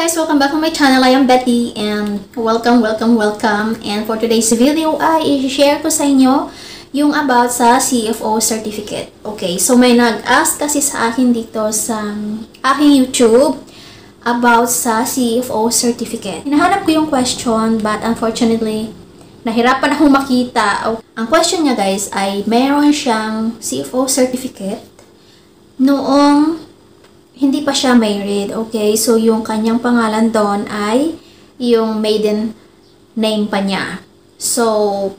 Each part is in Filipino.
guys, welcome back to my channel. I am Betty and welcome. And for today's video ay i-share ko sa inyo yung about sa CFO certificate. Okay, so may nag-ask kasi sa akin dito sa aking YouTube about sa CFO certificate. Hinahanap ko yung question but unfortunately, nahirapan akong makita. Ang question niya guys ay meron siyang CFO certificate noong hindi pa siya married, okay? So, yung kanyang pangalan doon ay yung maiden name pa niya. So,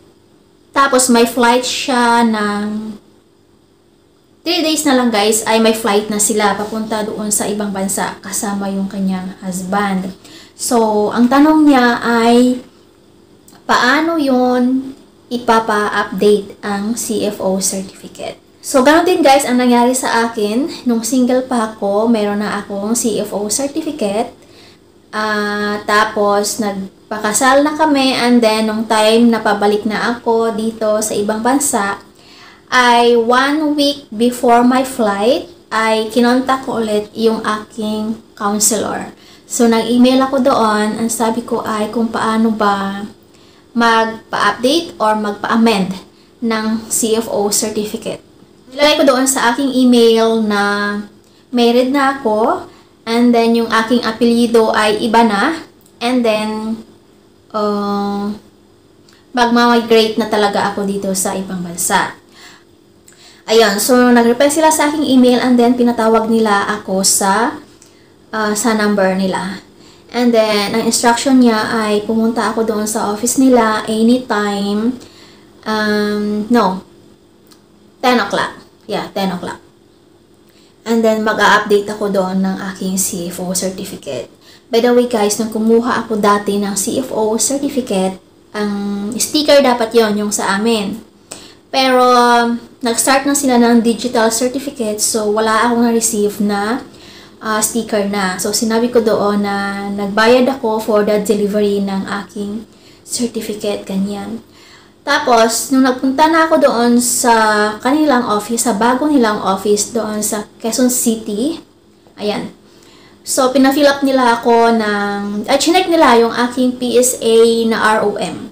tapos may flight siya ng 3 days na lang guys, ay may flight na sila papunta doon sa ibang bansa kasama yung kanyang husband. So, ang tanong niya ay paano yun ipapa-update ang CFO certificate? So, ganun din guys ang nangyari sa akin. Nung single pa ako, meron na akong CFO certificate. Tapos, nagpakasal na kami. And then, nung time na pabalik na ako dito sa ibang bansa, ay 1 week before my flight, ay kinontak ko ulit yung aking counselor. So, nag-email ako doon. Ang sabi ko ay kung paano ba magpa-update or magpa-amend ng CFO certificate. Nilagay ko doon sa aking email na married na ako, and then yung aking apelyido ay iba na, and then magmamigrate na talaga ako dito sa ibang bansa. Ayun, so nag-reply sila sa aking email, and then pinatawag nila ako sa number nila. And then, ang instruction niya ay pumunta ako doon sa office nila anytime, 10 o'clock. Yeah, 10 o'clock. And then, mag-a-update ako doon ng aking CFO certificate. By the way guys, nung kumuha ako dati ng CFO certificate, ang sticker dapat yon yung sa amin. Pero, nag-start na sila ng digital certificate, so wala akong na-receive na sticker na. So, sinabi ko doon na nagbayad ako for the delivery ng aking certificate, ganyan. Tapos, nung nagpunta na ako doon sa kanilang office, sa bago nilang office doon sa Quezon City, ayan. So, pina-fill up nila ako chinek nila yung aking PSA na ROM.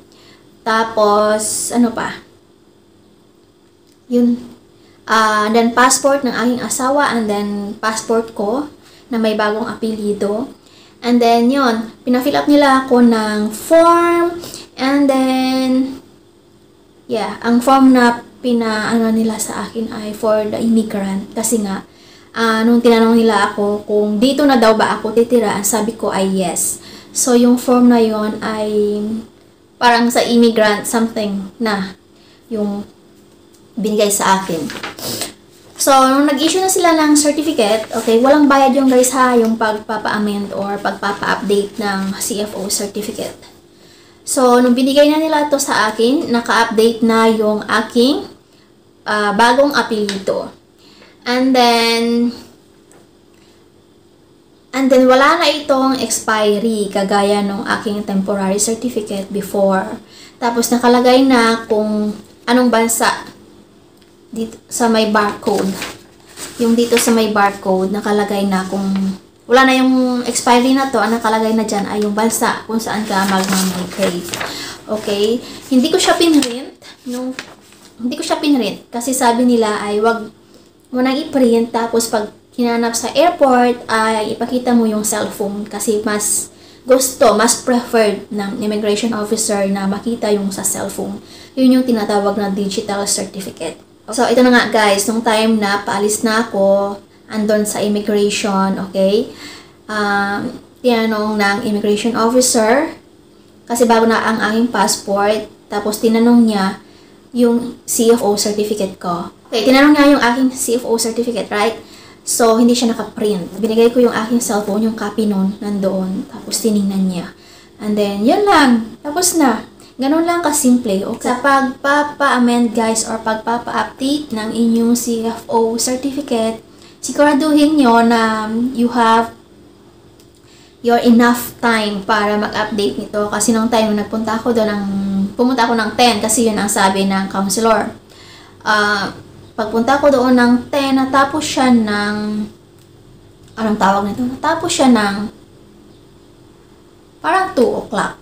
Tapos, ano pa? Yun. Then, passport ng aking asawa, and then, passport ko, na may bagong apelyido. And then, yun. Pina-fill up nila ako ng form, and then, yeah, ang form na pinaano nila sa akin ay for the immigrant. Kasi nga, nung tinanong nila ako kung dito na daw ba ako titira, sabi ko ay yes. So, yung form na yon ay parang sa immigrant something na yung binigay sa akin. So, nung nag-issue na sila ng certificate, okay, walang bayad yung guys ha, yung pagpapa-amend or pagpapa-update ng CFO certificate. So, nung binigay na nila to sa akin, naka-update na yung aking bagong apelyido. And then, wala na itong expiry, kagaya ng aking temporary certificate before. Tapos, nakalagay na kung anong bansa dito sa may barcode. Yung dito sa may barcode, nakalagay na kung wala na yung expiry na to, ang nakalagay na dyan ay yung bansa kung saan ka mag-migrate. Okay? Hindi ko siya pinrint. Hindi ko siya pinrint. Kasi sabi nila ay wag mo nang i-print. Tapos pag hinanap sa airport, ay ipakita mo yung cellphone. Kasi mas preferred ng immigration officer na makita yung sa cellphone. Yun yung tinatawag na digital certificate. So, ito na nga guys. Nung time na paalis na ako, andon sa immigration, okay? Tinanong ng immigration officer, kasi bago na ang aking passport, tapos tinanong niya yung CFO certificate ko. Okay, tinanong niya yung aking CFO certificate, right? So, hindi siya naka-print. Binigay ko yung aking cellphone, yung copy nun, nandoon, tapos tiningnan niya. And then, yun lang. Tapos na. Ganun lang kasimple. Okay? Sa pagpapa-amend guys, or pagpapa-update ng inyong CFO certificate, siguraduhin nyo na you have your enough time para mag-update nito. Kasi nung time na pumunta ako ng 10 kasi yun ang sabi ng counselor. Pagpunta ko doon ng 10, natapos siya ng, anong tawag nito? Natapos siya ng parang 2 o'clock.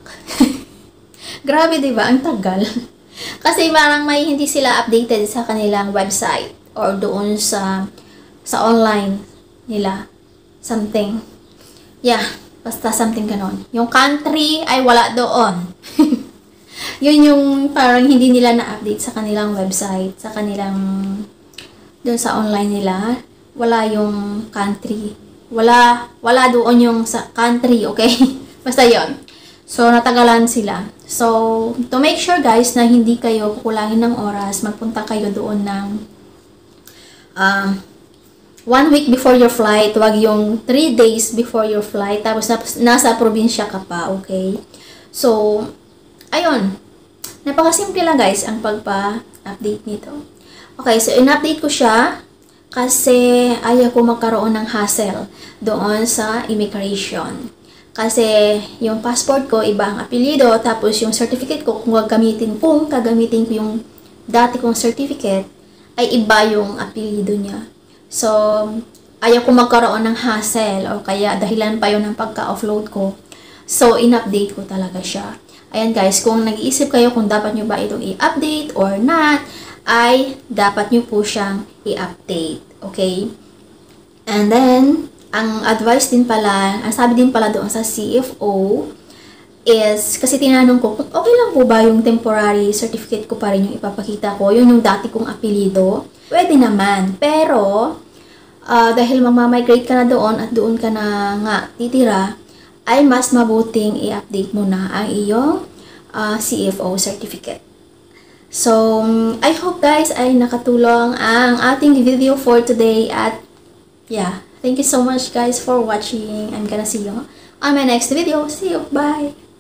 Grabe, di ba? Ang tagal. Kasi parang may hindi sila updated sa kanilang website or doon sa online nila. Something. Yeah, basta something ganon. Yung country ay wala doon. Yun yung parang hindi nila na-update sa kanilang website, sa kanilang doon sa online nila. Wala yung country. Wala doon yung sa country, okay? Basta yon. So, natagalan sila. So, to make sure guys na hindi kayo kukulangin ng oras, magpunta kayo doon ng 1 week before your flight. Wag yung 3 days before your flight. Tapos nasa probinsya ka pa, okay? So, ayun. Napakasimple lang guys ang pagpa-update nito. Okay, so in-update ko siya kasi ayaw ko magkaroon ng hassle doon sa immigration. Kasi yung passport ko, iba ang apelyido, tapos yung certificate ko, kung gagamitin ko yung dati kong certificate, ay iba yung apelyido niya. So, ayaw ko magkaroon ng hassle o kaya dahilan pa yun ng pagka-offload ko. So, in-update ko talaga siya. Ayan guys, kung nag-iisip kayo kung dapat nyo ba itong i-update or not, ay dapat nyo po siyang i-update. Okay? And then, ang advice din pala, ang sabi din pala doon sa CFO is, kasi tinanong ko, kung okay lang po ba yung temporary certificate ko pa rin yung ipapakita ko, yun yung dati kong apelido, pwede naman. Pero, dahil mamamigrate ka na doon at doon ka na nga titira, ay mas mabuting i-update mo na ang iyong CFO certificate. So, I hope guys ay nakatulong ang ating video for today at yeah, thank you so much guys for watching. I'm gonna see you on my next video. See you. Bye!